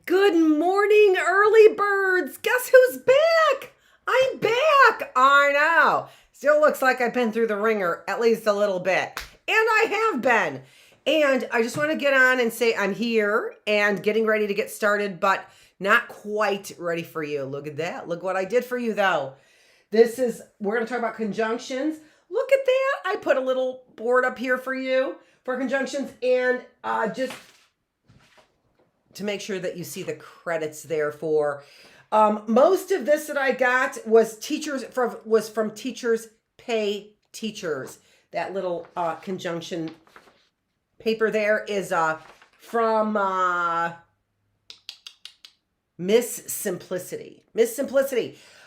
Good morning, early birds. Guess who's back? I'm back. I know. Still looks like I've been through the ringer at least a little bit. And I have been. And I just want to get on and say I'm here and getting ready to get started, but not quite ready for you. Look at that. Look what I did for you, though. We're going to talk about conjunctions. Look at that. I put a little board up here for you for conjunctions and just to make sure that you see the credits there for most of this that I got was from Teachers Pay Teachers. That little conjunction paper there is from Miss Simplicity.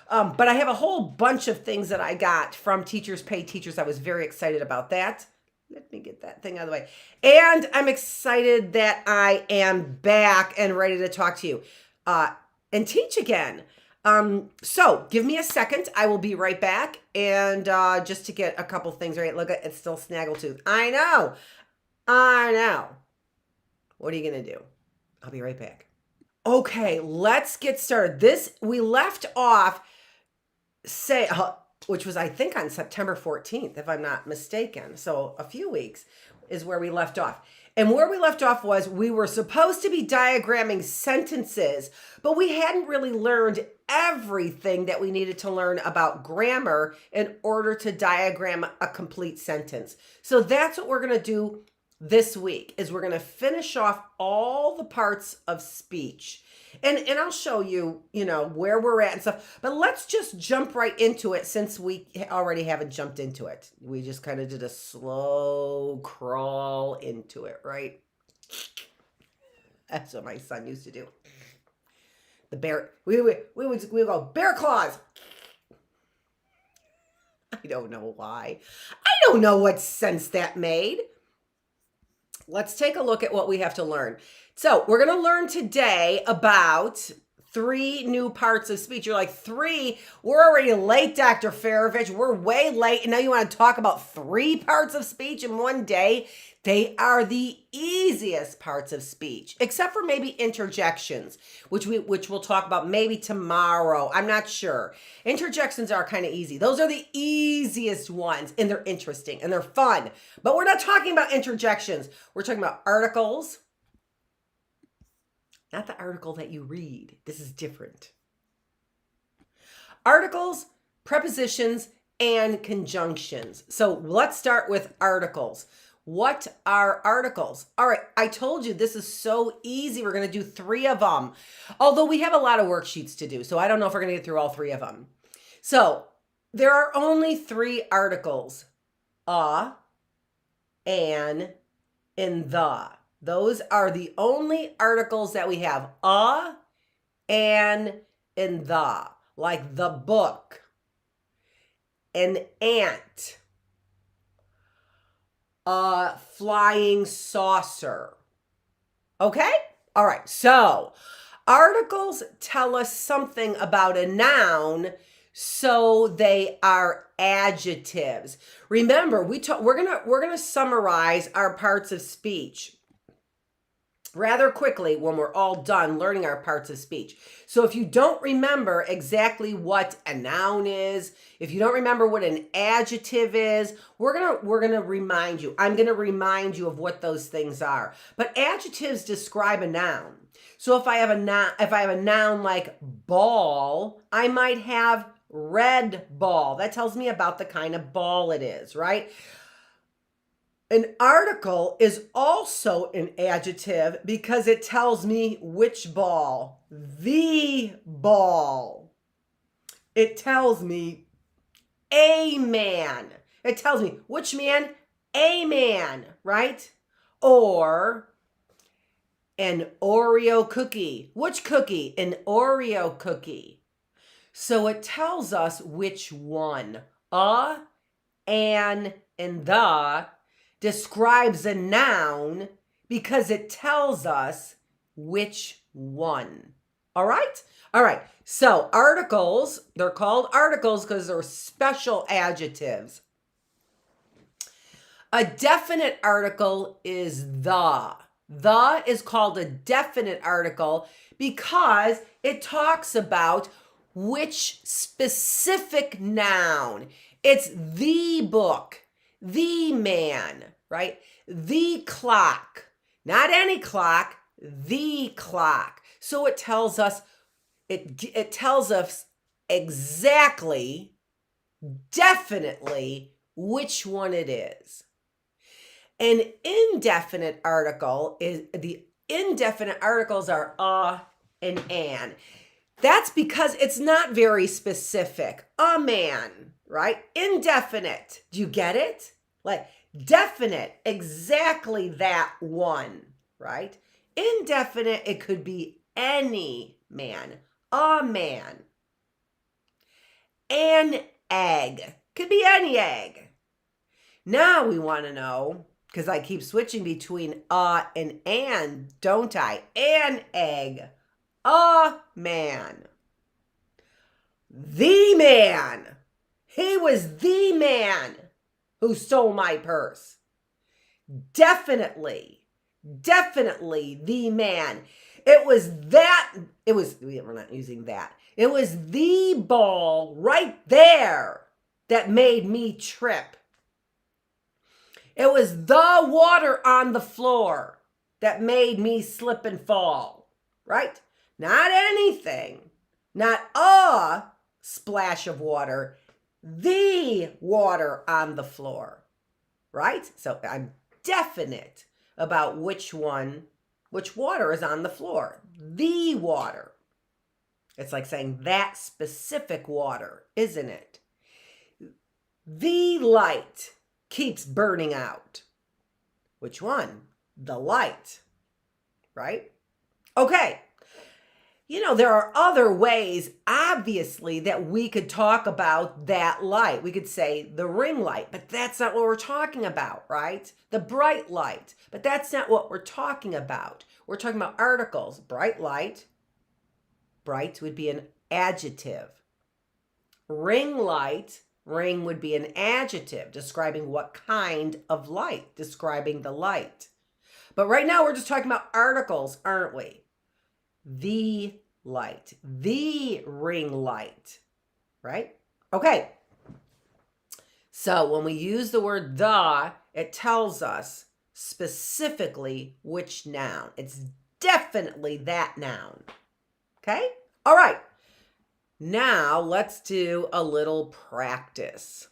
But I have a whole bunch of things that I got from Teachers Pay Teachers. I was very excited about that. Let me get that thing out of the way. And I'm excited that I am back and ready to talk to you and teach again. So give me a second. I will be right back. And just to get a couple things right. Look, it's still snaggletooth. I know. What are you going to do? I'll be right back. Okay, let's get started. We left off, which was, I think, on September 14th, if I'm not mistaken. So a few weeks is where we left off. And where we left off was we were supposed to be diagramming sentences, but we hadn't really learned everything that we needed to learn about grammar in order to diagram a complete sentence. So that's what we're going to do this week, is we're going to finish off all the parts of speech. And I'll show you, where we're at and stuff. But let's just jump right into it since we already haven't jumped into it. We just kind of did a slow crawl into it, right? That's what my son used to do. The bear, we would go, bear claws. I don't know why. I don't know what sense that made. Let's take a look at what we have to learn. So we're going to learn today about 3 new parts of speech. You're like, 3? We're already late, Dr. Feravich. We're way late. And now you want to talk about 3 parts of speech in one day? They are the easiest parts of speech, except for maybe interjections, which we'll talk about maybe tomorrow. I'm not sure. Interjections are kind of easy. Those are the easiest ones, and they're interesting and they're fun. But we're not talking about interjections. We're talking about articles. Not the article that you read. This is different. Articles, prepositions, and conjunctions. So let's start with articles. What are articles? All right, I told you this is so easy. We're going to do 3 of them. Although we have a lot of worksheets to do, so I don't know if we're going to get through all 3 of them. So there are only 3 articles. An, and the. Those are the only articles that we have. An, and the. Like the book. An ant. A flying saucer. Okay? All right. So articles tell us something about a noun, so they are adjectives. Remember, we're gonna summarize our parts of speech rather quickly when we're all done learning our parts of speech. So if you don't remember exactly what a noun is, if you don't remember what an adjective is, we're gonna remind you. I'm gonna remind you of what those things are. But adjectives describe a noun. So if I have a noun like ball, I might have red ball. That tells me about the kind of ball it is, right? An article is also an adjective because it tells me which ball. The ball. It tells me a man. It tells me which man? A man, right? Or an Oreo cookie. Which cookie? An Oreo cookie. So it tells us which one. A, an, and the describes a noun because it tells us which one. All right? All right. So articles, they're called articles because they're special adjectives. A definite article is the. The is called a definite article because it talks about which specific noun. It's the book, the man, right? The clock, not any clock, the clock. So it tells us exactly, definitely which one it is. An indefinite article is the indefinite articles are and an. That's because it's not very specific. A man, right? Indefinite. Do you get it? Like definite, exactly that one, right? Indefinite, it could be any man, a man. An egg, could be any egg. Now we want to know, because I keep switching between and an, don't I? An egg, a man. The man. He was the man who stole my purse. Definitely the man. We're not using that. It was the ball right there that made me trip. It was the water on the floor that made me slip and fall, right? Not anything, not a splash of water, the water on the floor, right? So I'm definite about which water is on the floor. The water. It's like saying that specific water, isn't it? The light keeps burning out. Which one? The light, right? Okay. There are other ways, obviously, that we could talk about that light. We could say the ring light, but that's not what we're talking about, right? The bright light, but that's not what we're talking about. We're talking about articles. Bright light. Bright would be an adjective. Ring light. Ring would be an adjective describing what kind of light, describing the light. But right now we're just talking about articles, aren't we? The light, the ring light, right? Okay. So when we use the word the, it tells us specifically which noun. It's definitely that noun. Okay? All right. Now let's do a little practice.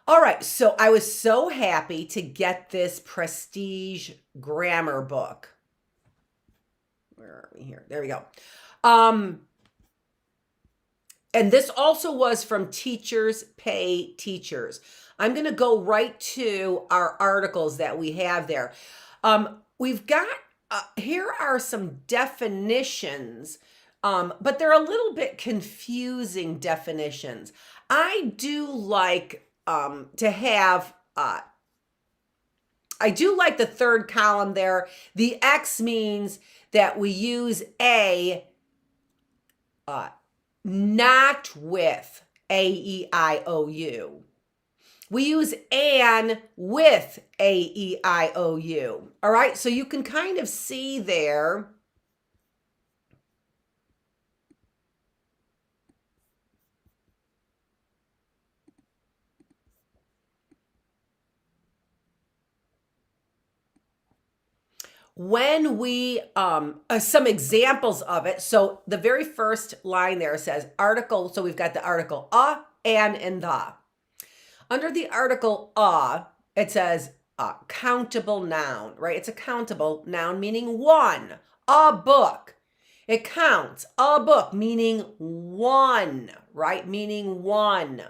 All right, so I was so happy to get this prestige grammar book. Where are we here? There we go. And this also was from Teachers Pay Teachers. I'm going to go right to our articles that we have there. We've got here are some definitions, but they're a little bit confusing definitions. I do like to have, I do like the third column there. The X means that we use a, not with A-E-I-O-U. We use an with A-E-I-O-U. All right, so you can kind of see there. When we, some examples of it. So the very first line there says article. So we've got the article a, an, and the. Under the article it says countable noun, right? It's a countable noun meaning one, a book. It counts, a book meaning one, right? Meaning one.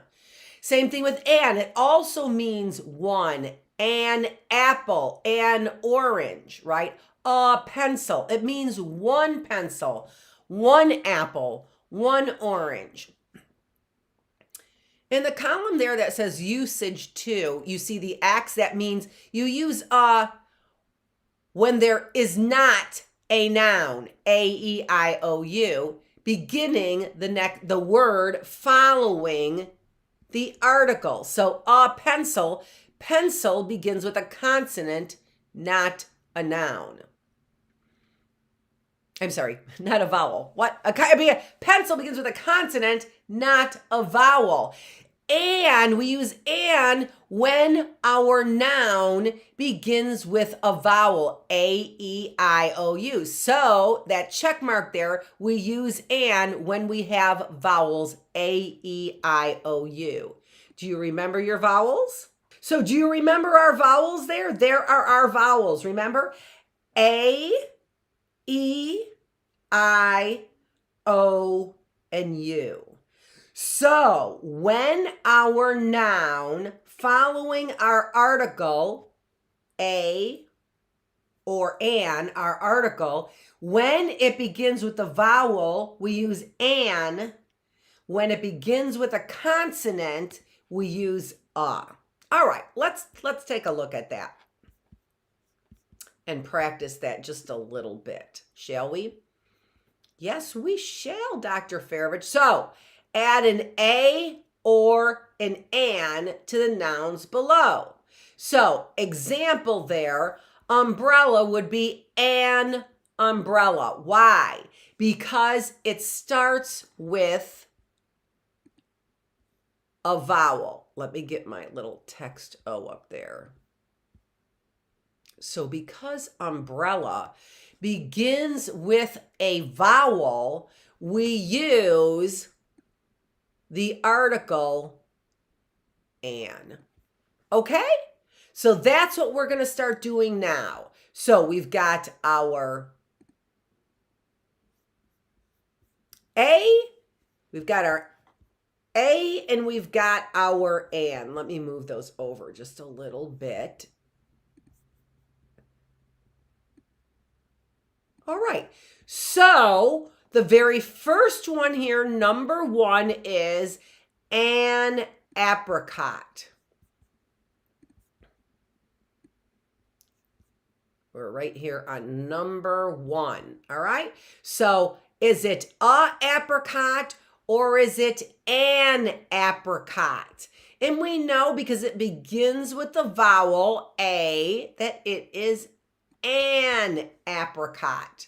Same thing with an, it also means one. An apple, an orange, right? A pencil, it means one pencil, one apple, one orange. In the column there that says usage to, you see the X, that means you use when there is not a noun, A-E-I-O-U, beginning the word following the article. So a pencil, Pencil begins with a consonant, not a noun. I'm sorry, not a vowel. What? Pencil begins with a consonant, not a vowel. And we use "and" when our noun begins with a vowel, A-E-I-O-U. So that check mark there, we use "and" when we have vowels, A-E-I-O-U. Do you remember your vowels? So do you remember our vowels there? There are our vowels, remember? A, E, I, O, and U. So when our noun following our article, a or an, our article, when it begins with the vowel, we use "an." When it begins with a consonant, we use "a." All right, let's take a look at that and practice that just a little bit, shall we? Yes, we shall, Dr. Feravich. So add an "a" or an "an" to the nouns below. So example there, umbrella would be an umbrella. Why? Because it starts with a vowel. Let me get my little text O up there. So because umbrella begins with a vowel, we use the article "an." Okay? So that's what we're going to start doing now. So we've got our A, we've got our A, and we've got our "an." Let me move those over just a little bit. All right, so the very first one here, number 1, is an apricot. We're right here on number 1, all right? So is it a apricot or is it an apricot? And we know because it begins with the vowel A that it is an apricot.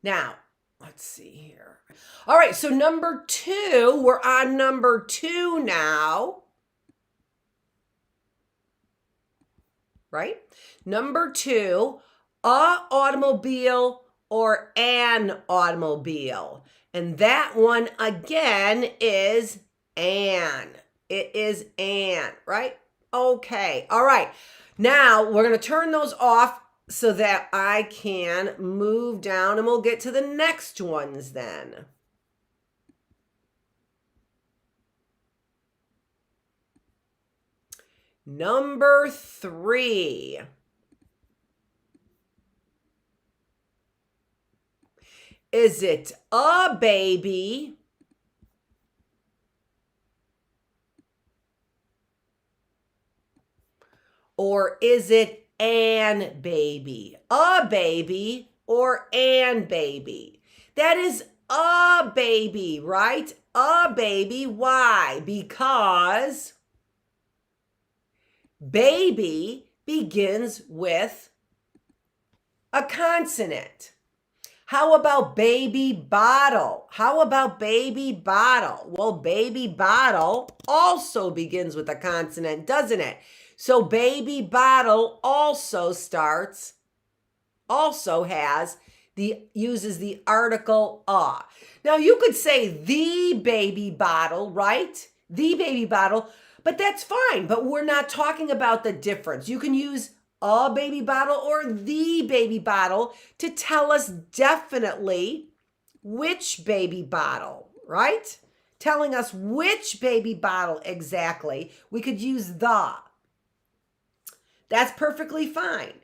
Now, let's see here. All right, so number 2, we're on number 2 now. Right? Number 2, a automobile or an automobile. And that one again is "an." It is "an," right? Okay. All right. Now we're going to turn those off so that I can move down and we'll get to the next ones then. Number 3. Is it a baby or is it an baby? A baby or an baby? That is a baby, right? A baby. Why? Because baby begins with a consonant. How about baby bottle? How about baby bottle? Well, baby bottle also begins with a consonant, doesn't it? So baby bottle also uses the article "a." Now you could say the baby bottle, right? The baby bottle, but that's fine. But we're not talking about the difference. You can use a baby bottle or the baby bottle to tell us definitely which baby bottle, right? Telling us which baby bottle exactly. We could use the. That's perfectly fine.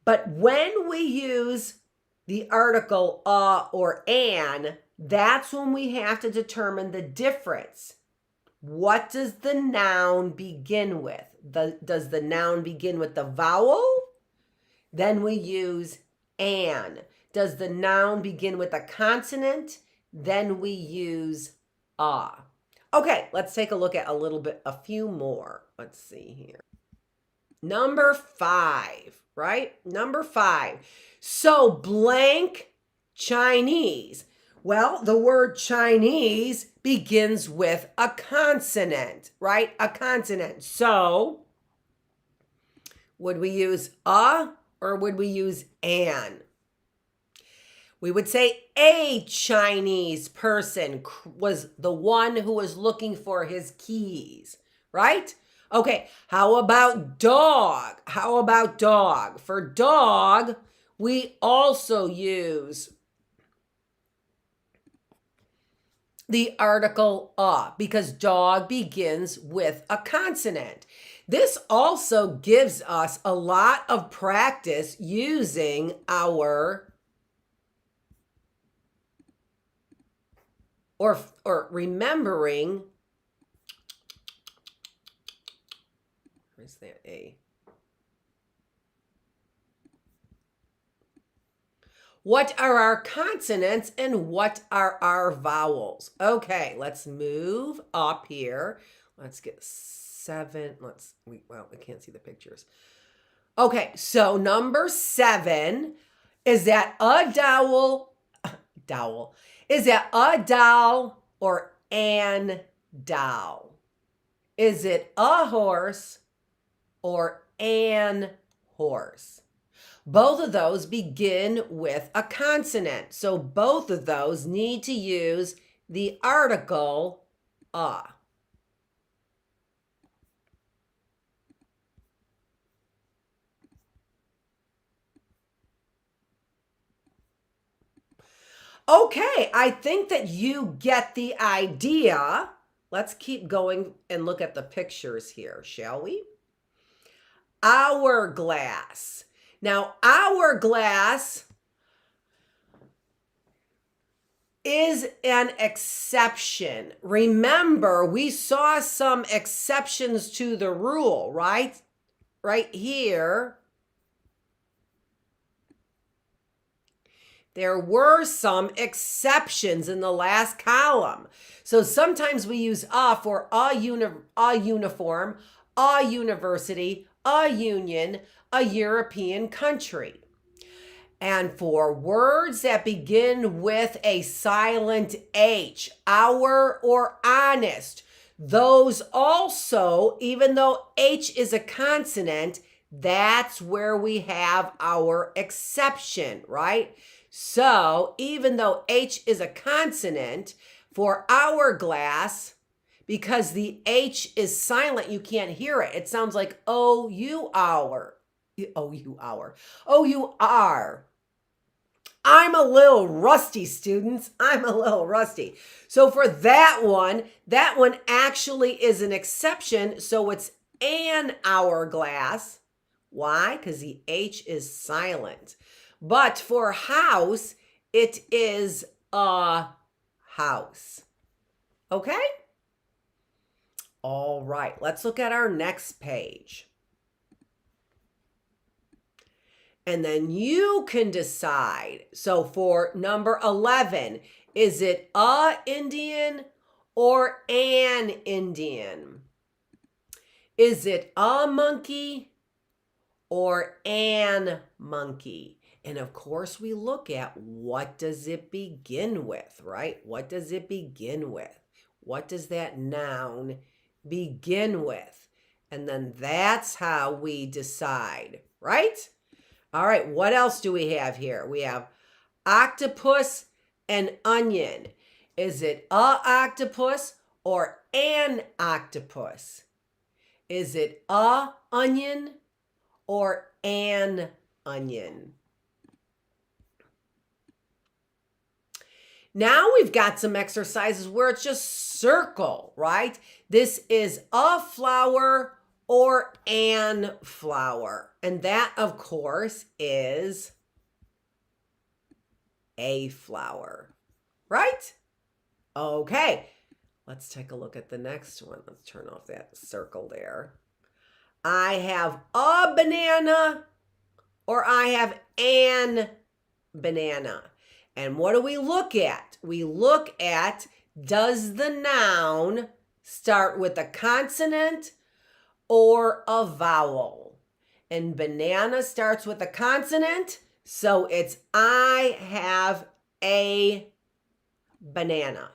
But when we use the article "a" or "an," that's when we have to determine the difference. What does the noun begin with? Does the noun begin with the vowel? Then we use "an." Does the noun begin with a consonant? Then we use "a." Okay, let's take a look at a few more. let's see here. Number 5, right? Number 5. So blank Chinese. Well, the word Chinese begins with a consonant, right? A consonant. So would we use a or would we use an? We would say a Chinese person was the one who was looking for his keys, right? Okay, how about dog? How about dog? For dog, we also use the article a because dog begins with a consonant. This also gives us a lot of practice using our or remembering, where's that A? What are our consonants and what are our vowels? Okay, let's move up here. Let's get 7. We can't see the pictures. Okay, so number 7, is that a dowel? Dowel. Is that a doll or an doll? Is it a horse or an horse? Both of those begin with a consonant. So both of those need to use the article a. Okay, I think that you get the idea. Let's keep going and look at the pictures here, shall we? Hourglass. Now, hourglass is an exception. Remember, we saw some exceptions to the rule, right? Right here. There were some exceptions in the last column. So sometimes we use a for a uniform, a university, a union, a European country. And for words that begin with a silent H, our or honest, those also, even though H is a consonant, that's where we have our exception, right? So even though H is a consonant, for hourglass, because the H is silent, you can't hear it. It sounds like O-U-R. O-U-R. O-U-R. I'm a little rusty, students. I'm a little rusty. So for that one actually is an exception. So it's an hourglass. Why? Because the H is silent. But for house, it is a house. Okay? All right, let's look at our next page. And then you can decide. So for number 11, is it a Indian or an Indian? Is it a monkey or an monkey? And of course, we look at what does it begin with, right? What does it begin with? What does that noun begin with? And then that's how we decide, right? All right, what else do we have here? We have octopus and onion. Is it a octopus or an octopus? Is it a onion or an onion? Now we've got some exercises where it's just circle, right? This is a flower or an flower. And that, of course, is a flower, right? Okay, let's take a look at the next one. Let's turn off that circle there. I have a banana or I have an banana. And what do we look at? We look at, does the noun start with a consonant or a vowel. And banana starts with a consonant, so it's I have a banana.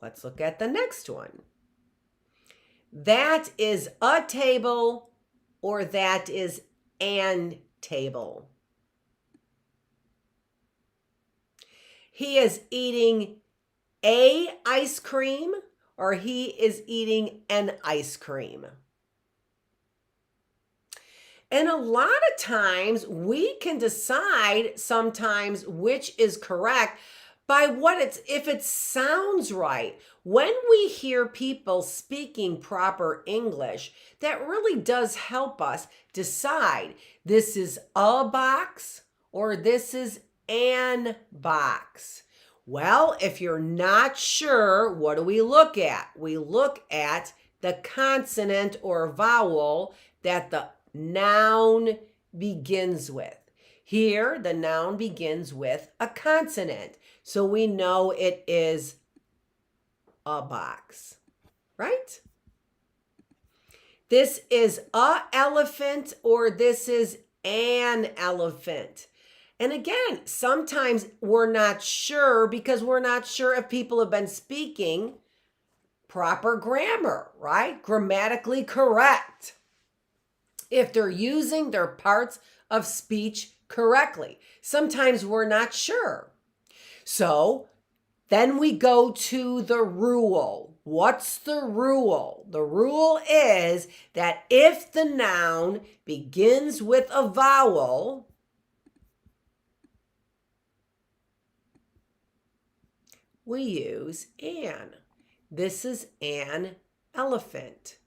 Let's look at the next one. That is a table, or that is an table. He is eating a ice cream, or he is eating an ice cream. And a lot of times we can decide sometimes which is correct by if it sounds right. When we hear people speaking proper English, that really does help us decide this is a box or this is an box. Well, if you're not sure, what do we look at? We look at the consonant or vowel that the noun begins with. Here, the noun begins with a consonant, so we know it is a box, right? This is a elephant, or this is an elephant. And again, sometimes we're not sure because we're not sure if people have been speaking proper grammar, right? Grammatically correct. If they're using their parts of speech correctly. Sometimes we're not sure. So then we go to the rule. What's the rule? The rule is that if the noun begins with a vowel, we use an. This is an elephant.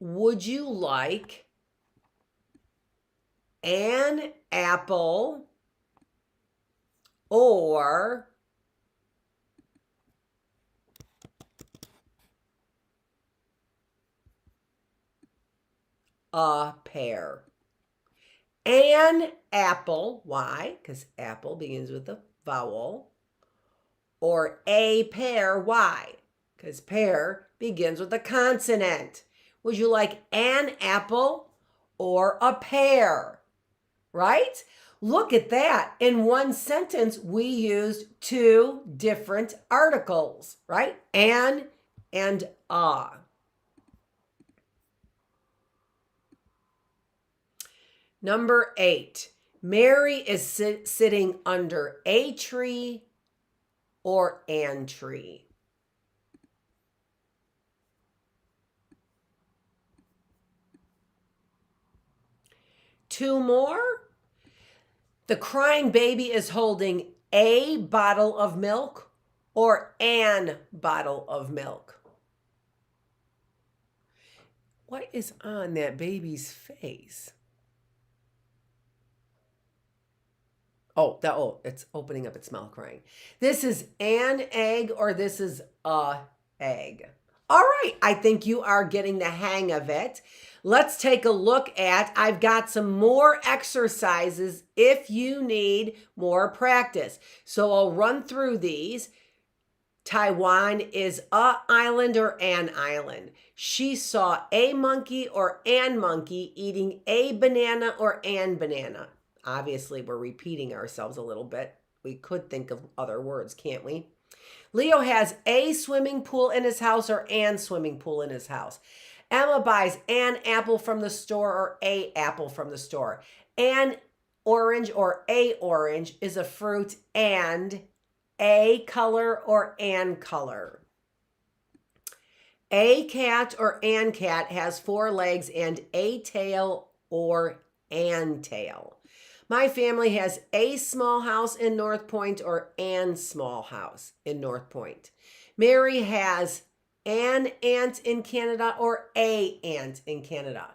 Would you like an apple or a pear? An apple, why? Because apple begins with a vowel. Or a pear, why? Because pear begins with a consonant. Would you like an apple or a pear? Right? Look at that. In one sentence, we used two different articles, right? An and a. Number 8. Mary is sitting under a tree or an tree. Two more. The crying baby is holding a bottle of milk or an bottle of milk. What is on that baby's face? Oh, it's opening up its mouth crying. This is an egg or this is a egg. All right, I think you are getting the hang of it. Let's take a look at, I've got some more exercises if you need more practice. So I'll run through these. Taiwan is a island or an island. She saw a monkey or an monkey eating a banana or an banana. Obviously, we're repeating ourselves a little bit. We could think of other words, can't we? Leo has a swimming pool in his house or an swimming pool in his house. Emma buys an apple from the store or a apple from the store. An orange or a orange is a fruit and a color or an color. A cat or an cat has 4 legs and a tail or an tail. My family has a small house in North Point or an small house in North Point. Mary has an aunt in Canada or a aunt in Canada.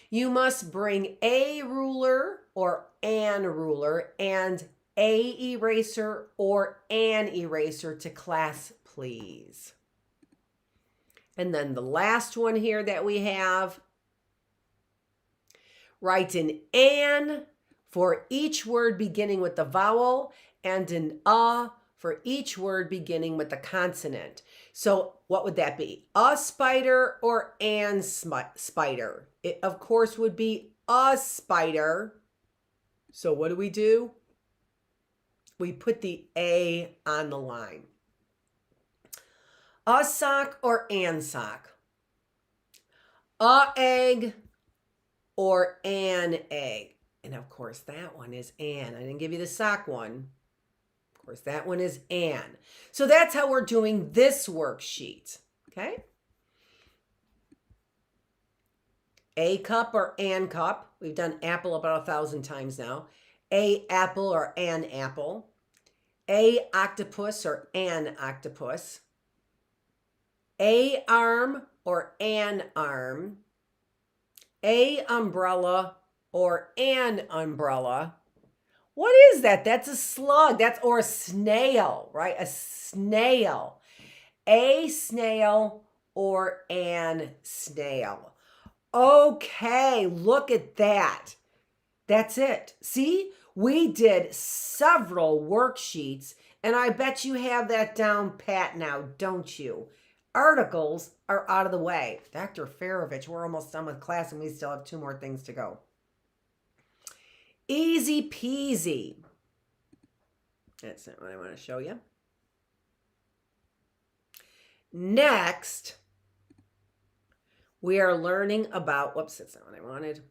You must bring a ruler or an ruler and a eraser or an eraser to class, please. And then the last one here that we have, write an an for each word beginning with the vowel and an a for each word beginning with a consonant. So what would that be? A spider or an spider? It, of course, would be a spider. So what do? We put the A on the line. A sock or an sock? A egg or an egg? And of course, that one is an. I didn't give you the sock one. Of course, that one is an. So that's how we're doing this worksheet, okay? A cup or an cup. We've done apple about 1,000 times now. A apple or an apple. A octopus or an octopus. A arm or an arm. A umbrella or an umbrella. What is that? That's a slug. That's or a snail, right? A snail. A snail or an snail. Okay, look at that. That's it. See, we did several worksheets, and I bet you have that down pat now, don't you? Articles are out of the way. Dr. Feravich, we're almost done with class, and we still have 2 more things to go. Easy peasy. That's not what I want to show you. Next, we are learning about, whoops, that's not what I wanted.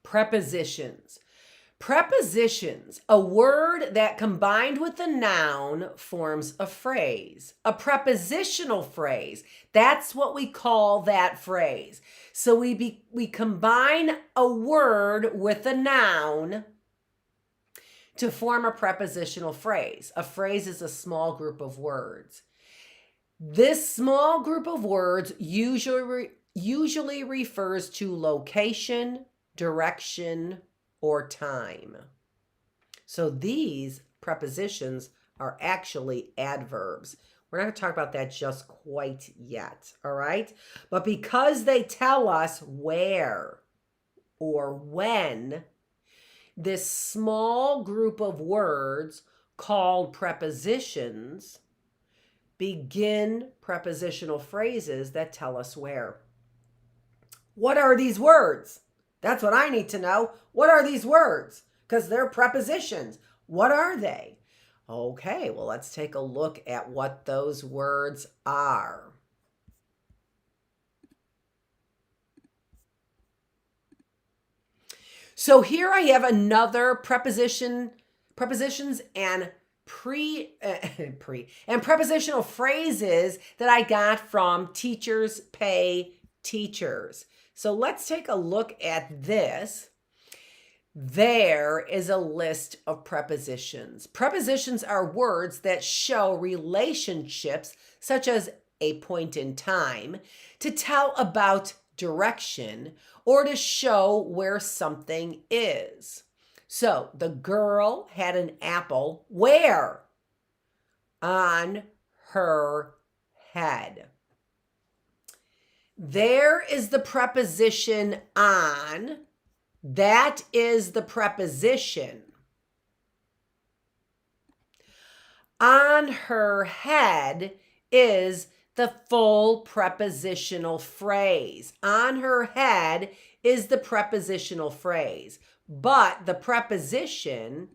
Prepositions. Prepositions, a word that combined with a noun forms a phrase. A prepositional phrase, that's what we call that phrase. So we combine a word with a noun to form a prepositional phrase. A phrase is a small group of words. This small group of words usually refers to location, direction, or time. So these prepositions are actually adverbs. We're not going to talk about that just quite yet, all right? But because they tell us where or when, this small group of words called prepositions begin prepositional phrases that tell us where. What are these words? That's what I need to know. What are these words? Because they're prepositions. What are they? Okay, well, let's take a look at what those words are. So here I have another prepositions and prepositional phrases that I got from Teachers Pay Teachers. So let's take a look at this. There is a list of prepositions. Prepositions are words that show relationships, such as a point in time, to tell about direction or to show where something is. So the girl had an apple where? On her head. There is the preposition on. That is the preposition. On her head is the full prepositional phrase. On her head is the prepositional phrase. But the preposition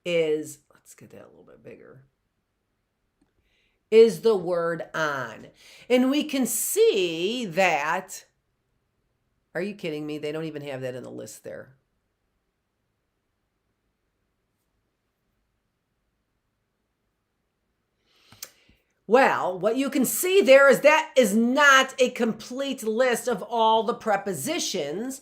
is, let's get that a little bit bigger, is the word on. And we can see that, are you kidding me? They don't even have that in the list there. Well, what you can see there is that is not a complete list of all the prepositions,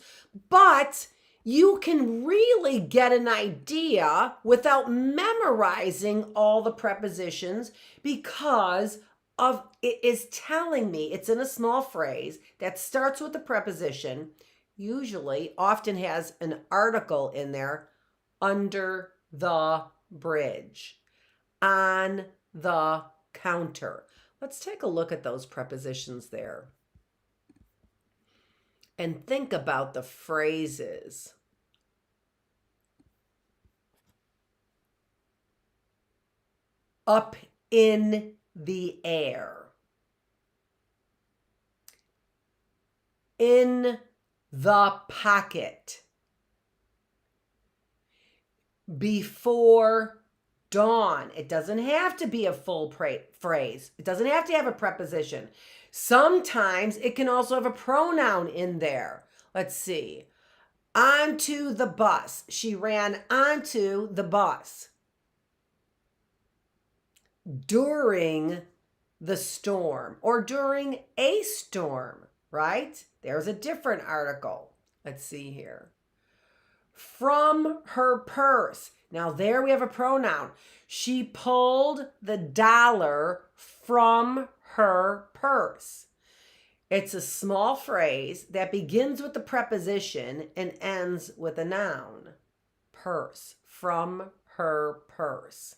but you can really get an idea without memorizing all the prepositions because of it is telling me it's in a small phrase that starts with the preposition, usually often has an article in there, under the bridge, on the counter. Let's take a look at those prepositions there and think about the phrases. Up in the air. In the pocket. Before dawn. It doesn't have to be a full phrase. It doesn't have to have a preposition. Sometimes it can also have a pronoun in there. Let's see. Onto the bus. She ran onto the bus. During the storm or during a storm, right? There's a different article. Let's see here. From her purse. Now there we have a pronoun. She pulled the dollar from her purse. It's a small phrase that begins with the preposition and ends with a noun. Purse. From her purse.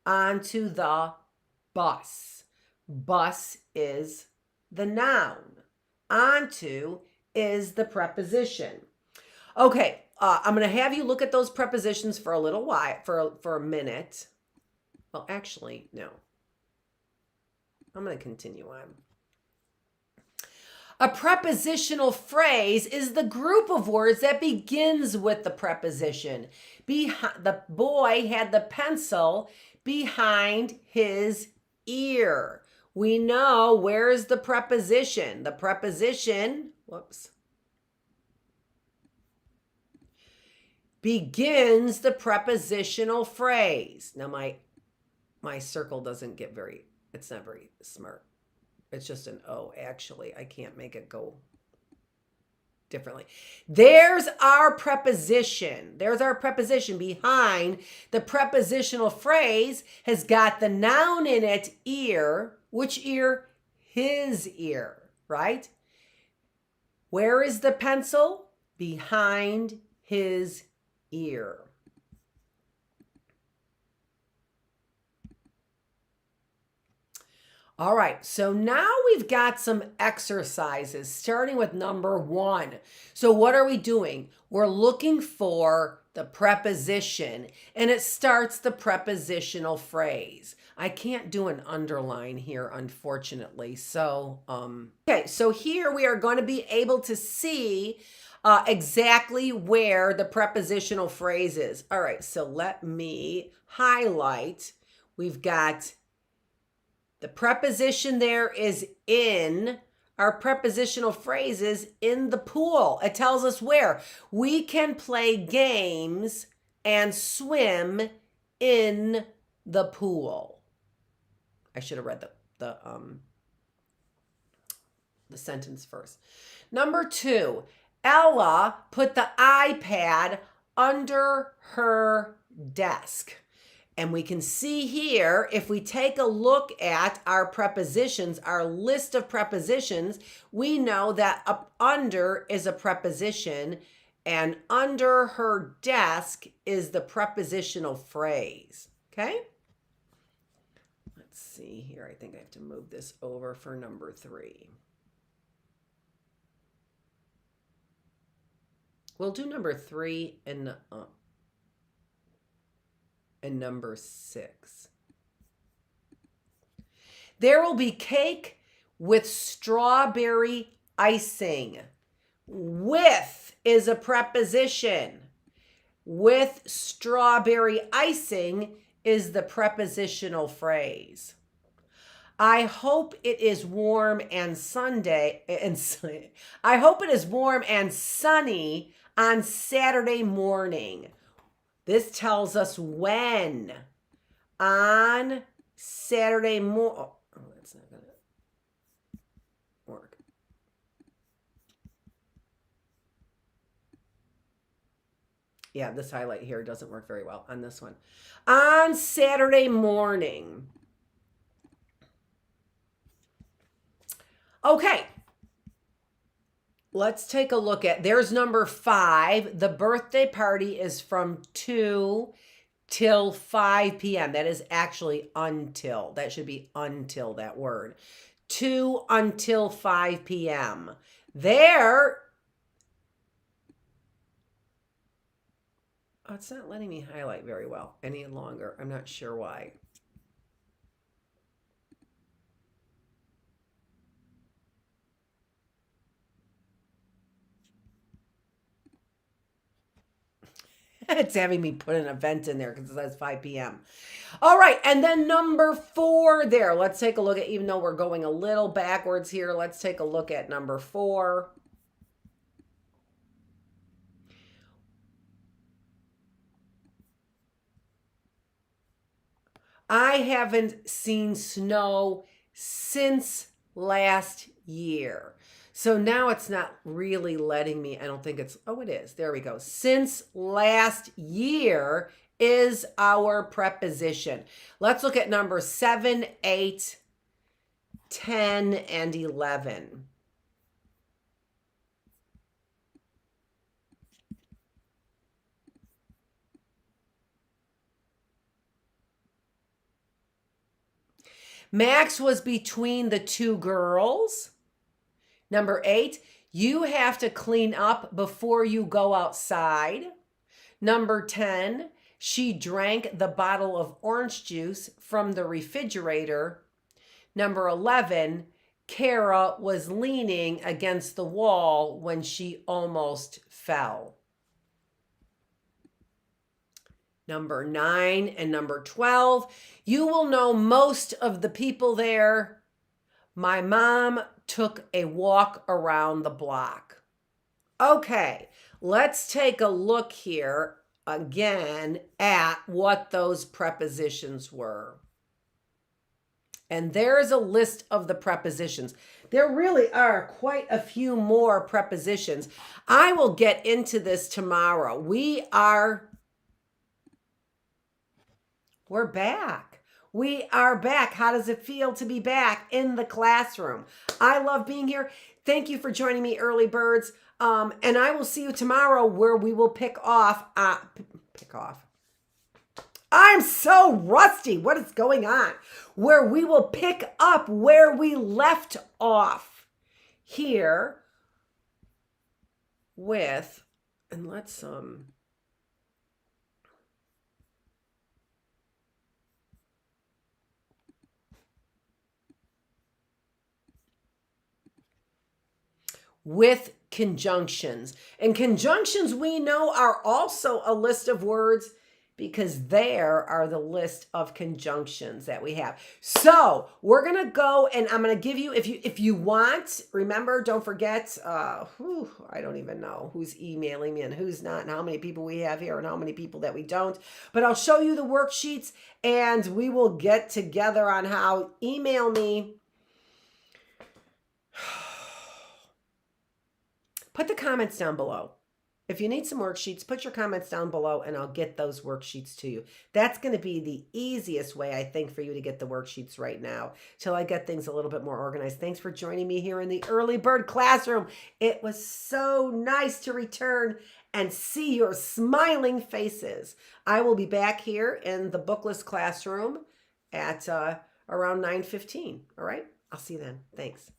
Onto the bus. Bus is the noun. Onto is the preposition. Okay, I'm going to have you look at those prepositions for a little while, for a minute. Well, actually, no. I'm going to continue on. A prepositional phrase is the group of words that begins with the preposition. The boy had the pencil behind his ear. We know where's the preposition. The preposition, begins the prepositional phrase. Now my circle doesn't get it's not very smart. It's just an O, actually. I can't make it go differently. There's our preposition. There's our preposition behind the prepositional phrase has got the noun in it, ear. Which ear? His ear, right? Where is the pencil? Behind his ear. All right, so now we've got some exercises starting with number 1. So what are we doing? We're looking for the preposition, and it starts the prepositional phrase. I can't do an underline here, unfortunately. So, okay, so here we are going to be able to see exactly where the prepositional phrase is. All right, so let me highlight. We've got the preposition there is in. Our prepositional phrase is in the pool. It tells us where. We can play games and swim in the pool. I should have read the sentence first. Number 2, Ella put the iPad under her desk. And we can see here, if we take a look at our prepositions, our list of prepositions, we know that up under is a preposition and under her desk is the prepositional phrase. Okay? Let's see here. I think I have to move this over for number 3. We'll do number 3 and number 6. There will be cake with strawberry icing. With is a preposition. With strawberry icing is the prepositional phrase. I hope it is warm and I hope it is warm and sunny on Saturday morning. This tells us when. On Saturday morning. Oh, that's not going to work. Yeah, this highlight here doesn't work very well on this one. On Saturday morning. Okay. Let's take a look at, there's number 5. The birthday party is from 2 till 5 p.m. That is actually until. That should be until, that word. 2 until 5 p.m. There, oh, it's not letting me highlight very well any longer. I'm not sure why. It's having me put an event in there because it says 5 p.m. All right, and then number 4 there. Let's take a look at, even though we're going a little backwards here, let's take a look at number 4. I haven't seen snow since last year. So now it's not really letting me, I don't think it's, oh, it is. There we go. Since last year is our preposition. Let's look at number 7, 8, 10, and 11. Max was between the 2 girls. Number 8, you have to clean up before you go outside. Number 10, she drank the bottle of orange juice from the refrigerator. Number 11, Kara was leaning against the wall when she almost fell. Number 9 and number 12, you will know most of the people there. My mom took a walk around the block. Okay, let's take a look here again at what those prepositions were. And there's a list of the prepositions. There really are quite a few more prepositions. I will get into this tomorrow. We're back. We are back. How does it feel to be back in the classroom? I love being here. Thank you for joining me, early birds. And I will see you tomorrow where we will pick off. I'm so rusty. What is going on? Where we will pick up where we left off here with, and let's with conjunctions. And conjunctions, we know, are also a list of words because there are the list of conjunctions that we have. So we're going to go and I'm going to give you, if you want, remember, don't forget, I don't even know who's emailing me and who's not and how many people we have here and how many people that we don't. But I'll show you the worksheets and we will get together on how. Email me. Put the comments down below. If you need some worksheets, put your comments down below and I'll get those worksheets to you. That's going to be the easiest way, I think, for you to get the worksheets right now till I get things a little bit more organized. Thanks for joining me here in the Early Bird Classroom. It was so nice to return and see your smiling faces. I will be back here in the Bookless classroom at around 9:15. All right? I'll see you then. Thanks.